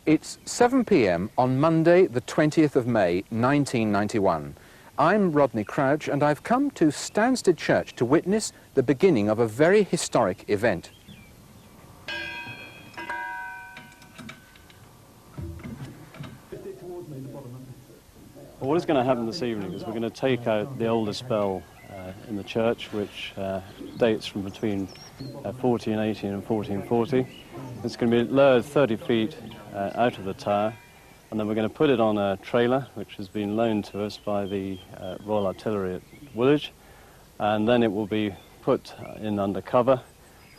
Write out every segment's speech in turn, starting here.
It's 7 p.m. on Monday, the 20th of May, 1991. I'm Rodney Crouch, and I've come to Stansted Church to witness the beginning of a very historic event. Well, what is going to happen this evening is we're going to take out the oldest bell in the church, which dates from between 1418 and 1440. It's going to be lowered 30 feet out of the tower, and then we're going to put it on a trailer which has been loaned to us by the Royal Artillery at Woolwich, and then it will be put in under cover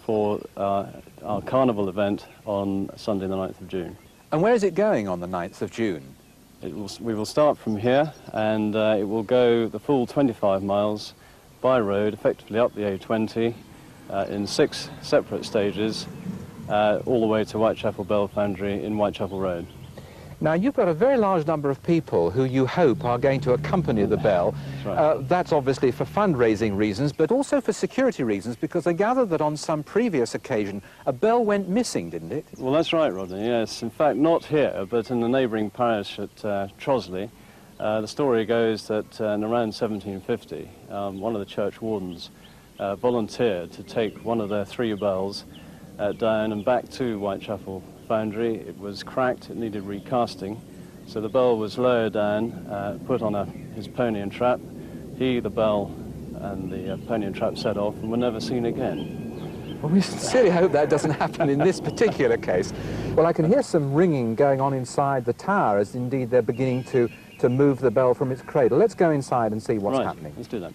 for our carnival event on Sunday the 9th of June. And where is it going on the 9th of June? We will start from here, and it will go the full 25 miles by road, effectively up the A20, in 6 separate stages, all the way to Whitechapel Bell Foundry in Whitechapel Road. Now, you've got a very large number of people who you hope are going to accompany the bell. That's right. That's obviously for fundraising reasons, but also for security reasons, because I gather that on some previous occasion, a bell went missing, didn't it? Well, that's right, Rodney, yes. In fact, not here, but in the neighbouring parish at Trosley. The story goes that in around 1750, one of the church wardens volunteered to take one of their 3 bells down and back to Whitechapel Foundry. It was cracked, it needed recasting, so the bell was lowered down, put on his pony and trap. He, the bell, and the pony and trap set off and were never seen again. Well, we sincerely hope that doesn't happen in this particular case. Well, I can hear some ringing going on inside the tower, as indeed they're beginning to move the bell from its cradle. Let's go inside and see what's happening. Let's do that.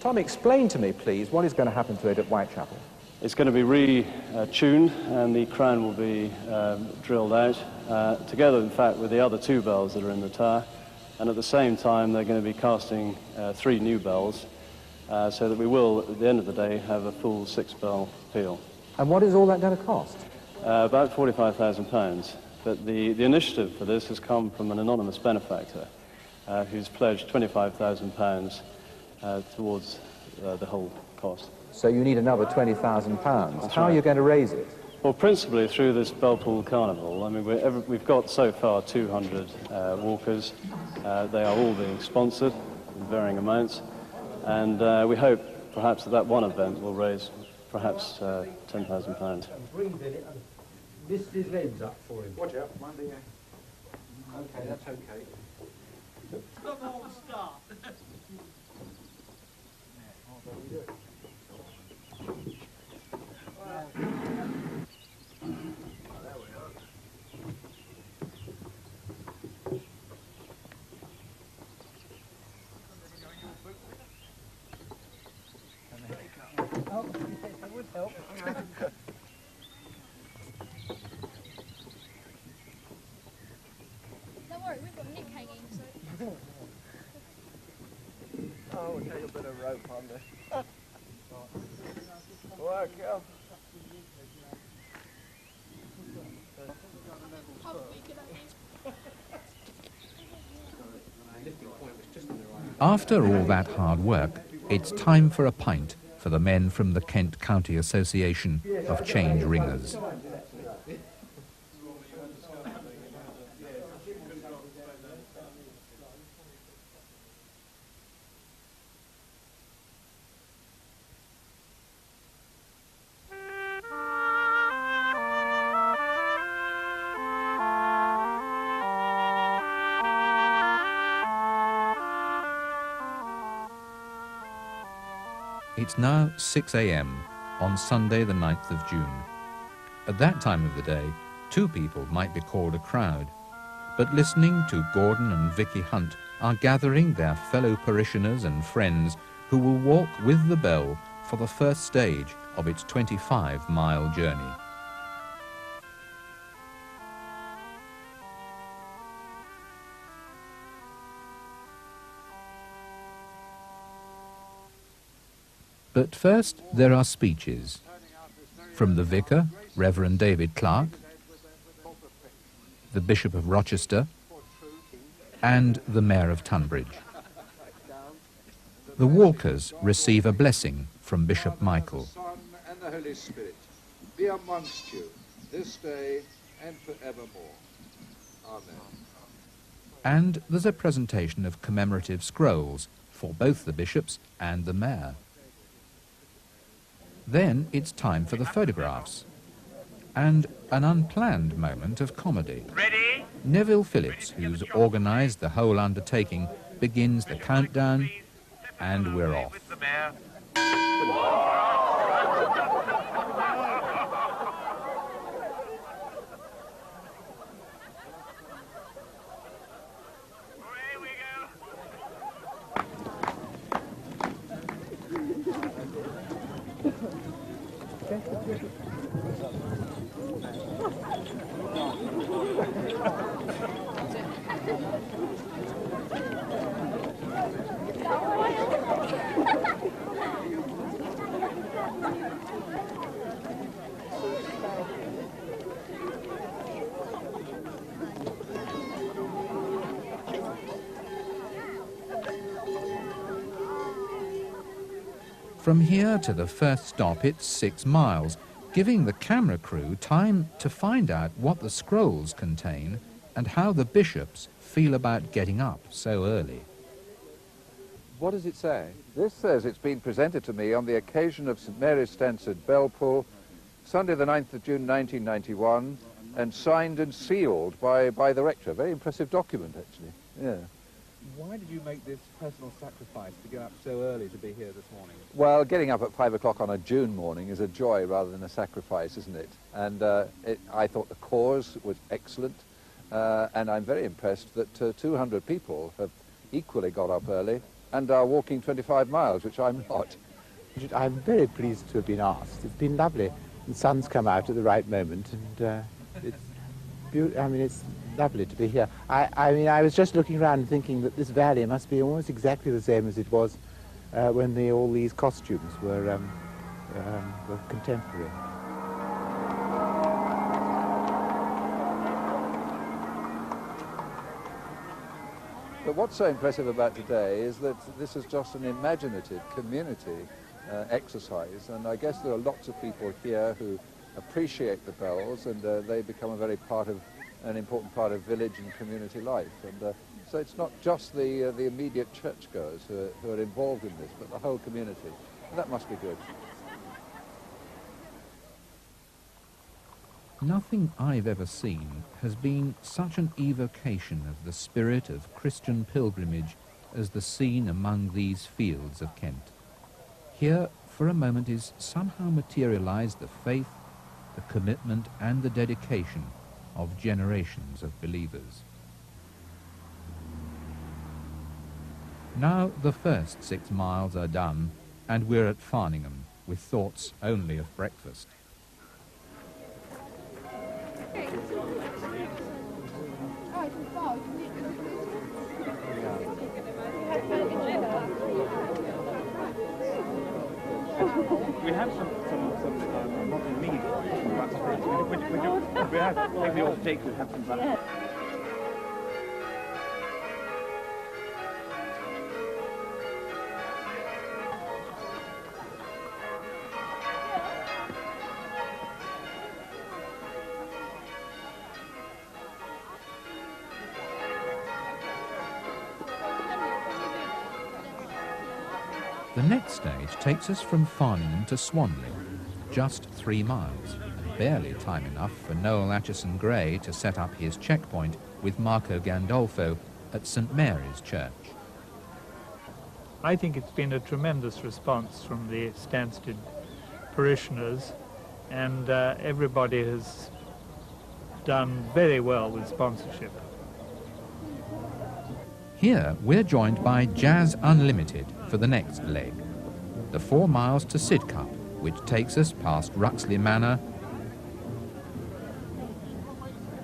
Tom, explain to me, please, what is going to happen to it at Whitechapel? It's going to be re-tuned, and the crown will be drilled out, together, in fact, with the other 2 bells that are in the tower. And at the same time, they're going to be casting 3 new bells, so that we will, at the end of the day, have a full 6-bell peal. And what is all that going to cost? About £45,000. But the initiative for this has come from an anonymous benefactor who's pledged £25,000 towards the whole cost. So you need another £20,000. How are you going to raise it? Well, principally through this Bellpool Carnival. I mean, we've got so far 200 walkers. They are all being sponsored in varying amounts, and we hope perhaps that one event will raise perhaps £10,000. Lift his legs up for him. Watch out, one day. Okay, that's okay. Come on, stop. Oh, that would help. Don't worry, we've got Nick hanging, so... Oh, we'll take a bit of rope on there. Work up. After all that hard work, it's time for a pint for the men from the Kent County Association of Change Ringers. It's now 6 a.m. on Sunday the 9th of June. At that time of the day, 2 people might be called a crowd, but listening to Gordon and Vicky Hunt are gathering their fellow parishioners and friends who will walk with the bell for the first stage of its 25-mile journey. But first, there are speeches. From the vicar, Reverend David Clark, the Bishop of Rochester, and the Mayor of Tunbridge. The walkers receive a blessing from Bishop Michael. The Son and the Holy Spirit be amongst you this day and forevermore. Amen. And there's a presentation of commemorative scrolls for both the bishops and the mayor. Then it's time for the photographs and an unplanned moment of comedy. Ready? Neville Phillips, who's organised the whole undertaking, begins the countdown, and we're off. With the mayor. Away we go. From here to the first stop, it's 6 miles, giving the camera crew time to find out what the scrolls contain and how the bishops feel about getting up so early. What does it say? This says it's been presented to me on the occasion of St Mary's Stansted bell pull, Sunday the 9th of June 1991, and signed and sealed by the rector. Very impressive document, actually. Yeah. Why did you make this personal sacrifice to get up so early to be here this morning? Well, getting up at 5 o'clock on a June morning is a joy rather than a sacrifice, isn't it? And I thought the cause was excellent, and I'm very impressed that 200 people have equally got up early and are walking 25 miles, which I'm not. I'm very pleased to have been asked. It's been lovely. The sun's come out at the right moment, and it's lovely to be here. I was just looking around and thinking that this valley must be almost exactly the same as it was when all these costumes were contemporary. But what's so impressive about today is that this is just an imaginative community exercise, and I guess there are lots of people here who appreciate the bells, and they become an important part of village and community life. And so it's not just the immediate churchgoers who are involved in this, but the whole community. And that must be good. Nothing I've ever seen has been such an evocation of the spirit of Christian pilgrimage as the scene among these fields of Kent. Here, for a moment, is somehow materialized the faith, the commitment and the dedication of generations of believers. Now the first 6 miles are done, and we're at Farningham, with thoughts only of breakfast. We have some modern mead from Ratsford. We have maybe off take. We have some. Yeah. The next stage takes us from Farningham to Swanley, just 3 miles, and barely time enough for Noel Acheson Gray to set up his checkpoint with Marco Gandolfo at St Mary's Church. I think it's been a tremendous response from the Stansted parishioners, and everybody has done very well with sponsorship. Here we're joined by Jazz Unlimited for the next leg, the 4 miles to Sidcup, which takes us past Ruxley Manor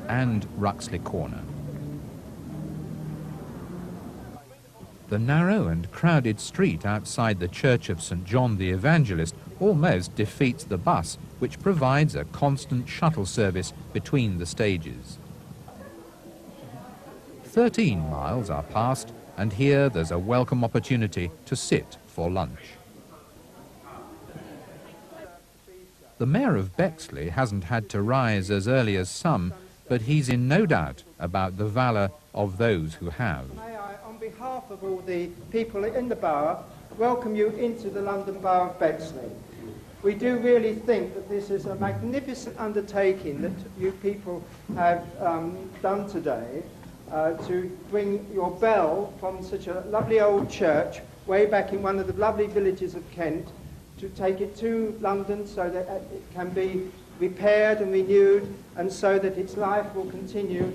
and Ruxley Corner. The narrow and crowded street outside the Church of St John the Evangelist almost defeats the bus, which provides a constant shuttle service between the stages. 13 miles are passed, and here there's a welcome opportunity to sit for lunch. The Mayor of Bexley hasn't had to rise as early as some, but he's in no doubt about the valour of those who have. May I, on behalf of all the people in the borough, welcome you into the London Borough of Bexley. We do really think that this is a magnificent undertaking that you people have done today to bring your bell from such a lovely old church way back in one of the lovely villages of Kent, to take it to London so that it can be repaired and renewed, and so that its life will continue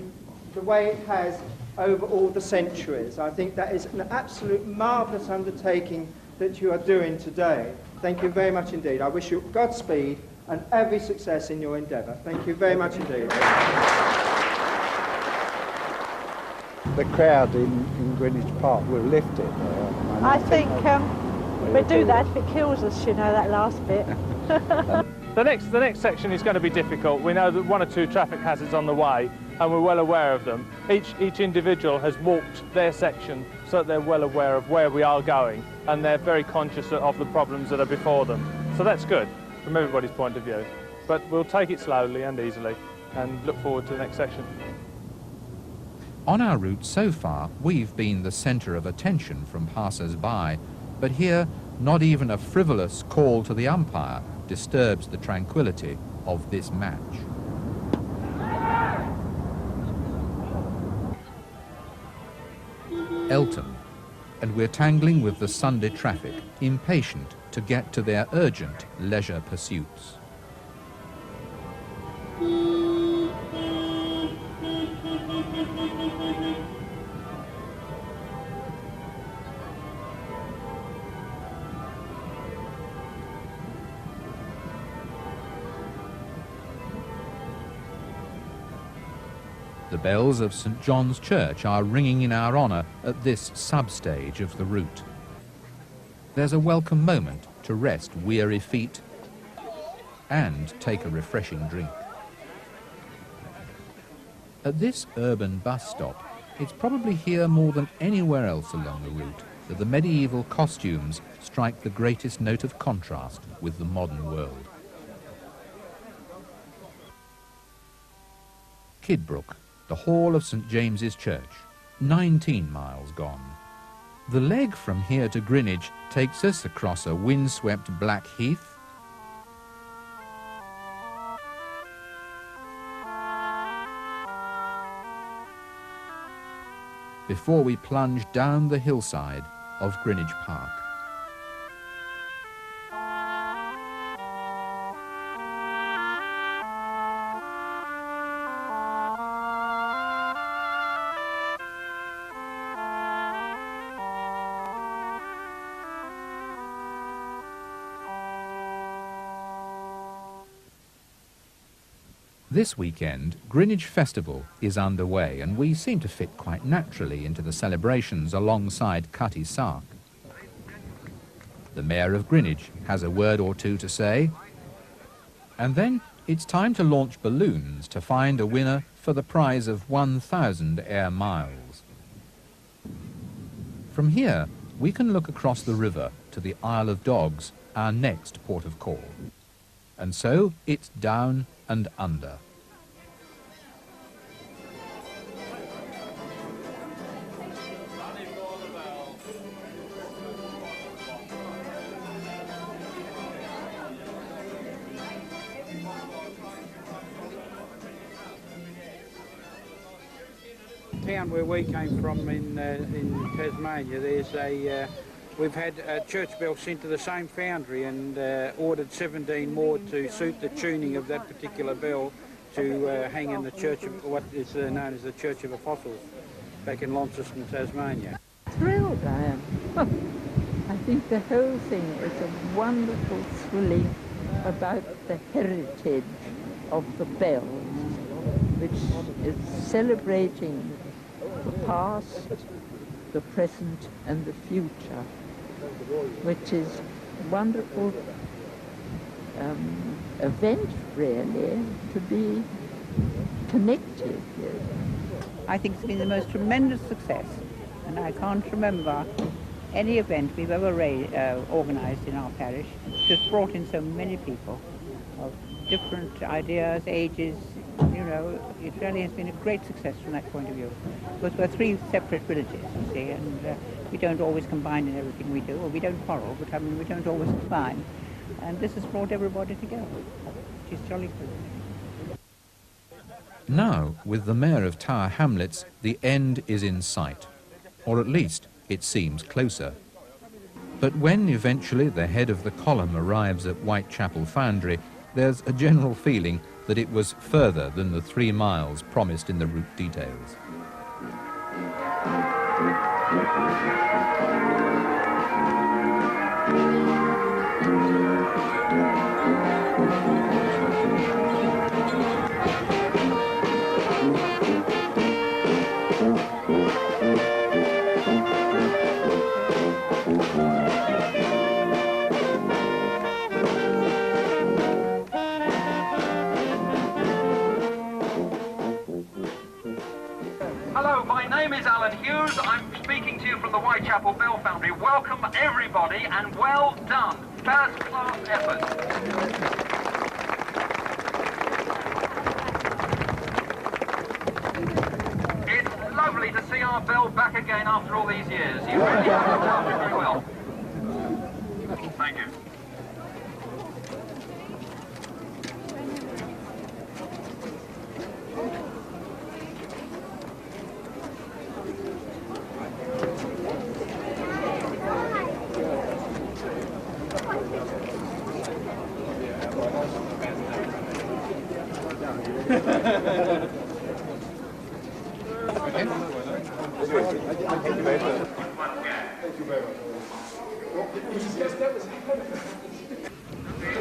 the way it has over all the centuries. I think that is an absolute marvellous undertaking that you are doing today. Thank you very much indeed. I wish you Godspeed and every success in your endeavour. Thank you very much indeed. The crowd in Greenwich Park will lift it. I think we do that if it kills us, you know, that last bit. The next section is going to be difficult. We know that 1 or 2 traffic hazards on the way, and we're well aware of them. Each individual has walked their section so that they're well aware of where we are going, and they're very conscious of the problems that are before them. So that's good from everybody's point of view. But we'll take it slowly and easily and look forward to the next section. On our route so far, we've been the centre of attention from passers-by, but here, not even a frivolous call to the umpire disturbs the tranquility of this match. Elton, and we're tangling with the Sunday traffic, impatient to get to their urgent leisure pursuits. The bells of St. John's Church are ringing in our honour at this sub-stage of the route. There's a welcome moment to rest weary feet and take a refreshing drink. At this urban bus stop, it's probably here more than anywhere else along the route that the medieval costumes strike the greatest note of contrast with the modern world. Kidbrooke, the hall of St. James's Church, 19 miles gone. The leg from here to Greenwich takes us across a windswept black heath, before we plunge down the hillside of Greenwich Park. This weekend, Greenwich Festival is underway, and we seem to fit quite naturally into the celebrations alongside Cutty Sark. The Mayor of Greenwich has a word or two to say, and then it's time to launch balloons to find a winner for the prize of 1,000 air miles. From here, we can look across the river to the Isle of Dogs, our next port of call. And so it's down and under. Town where we came from in Tasmania, there's we've had a church bell sent to the same foundry and ordered 17 more to suit the tuning of that particular bell to hang in the church of what is known as the Church of Apostles back in Launceston, Tasmania. Thrilled I am. I think the whole thing is a wonderful thrilling about the heritage of the bells, which is celebrating the past, the present and the future, which is a wonderful event really to be connected with. I think it's been the most tremendous success, and I can't remember any event we've ever organised in our parish that's brought in so many people of different ideas, ages. You know, it really has been a great success from that point of view. Because we're three separate villages, you see, and we don't always combine in everything we do, or we don't quarrel, but I mean, we don't always combine. And this has brought everybody together, which is jolly good. Now, with the Mayor of Tower Hamlets, the end is in sight, or at least it seems closer. But when eventually the head of the column arrives at Whitechapel Foundry, there's a general feeling that it was further than the 3 miles promised in the route details. Hello, my name is Alan Hughes. I'm speaking to you from the Whitechapel Bell Foundry. Welcome everybody and well done. First class effort. It's lovely to see our bell back again after all these years. You really have done very well. Thank you.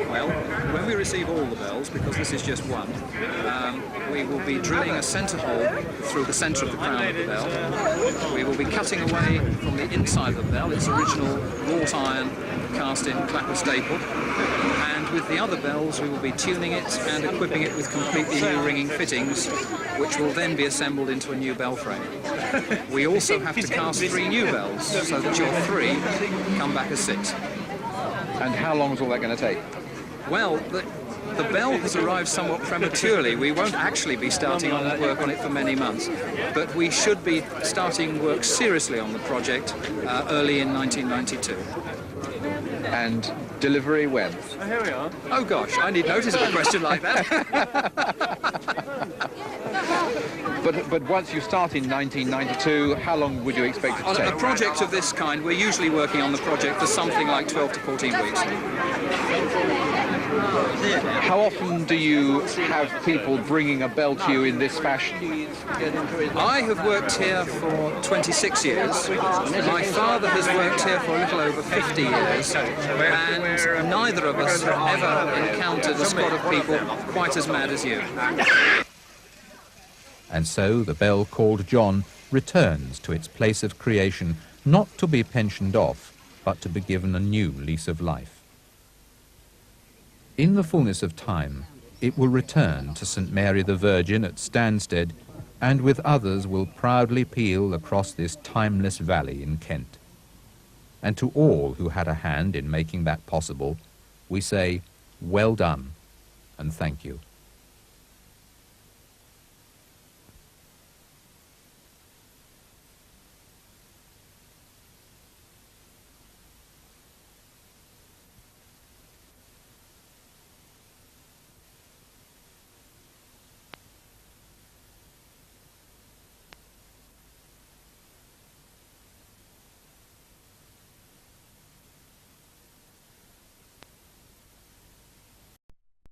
Well, when we receive all the bells, because this is just one, we will be drilling a centre hole through the centre of the crown of the bell. We will be cutting away from the inside of the bell its original wrought iron cast-in clapper staple, and with the other bells we will be tuning it and equipping it with completely new ringing fittings, which will then be assembled into a new bell frame. We also have to cast 3 new bells, so that your 3 come back as 6. And how long is all that going to take? Well, the bell has arrived somewhat prematurely. We won't actually be starting on work on it for many months, but we should be starting work seriously on the project early in 1992. And delivery when? Here we are. Oh gosh, I need notice of a question like that. But once you start in 1992, how long would you expect it to On take? a project of this kind, we're usually working on the project for something like 12 to 14 weeks. How often do you have people bringing a bell to you in this fashion? I have worked here for 26 years. My father has worked here for a little over 50 years, and neither of us have ever encountered a squad of people quite as mad as you. And so the bell called John returns to its place of creation, not to be pensioned off, but to be given a new lease of life. In the fullness of time, it will return to St. Mary the Virgin at Stansted, and with others will proudly peal across this timeless valley in Kent. And to all who had a hand in making that possible, we say, well done and thank you.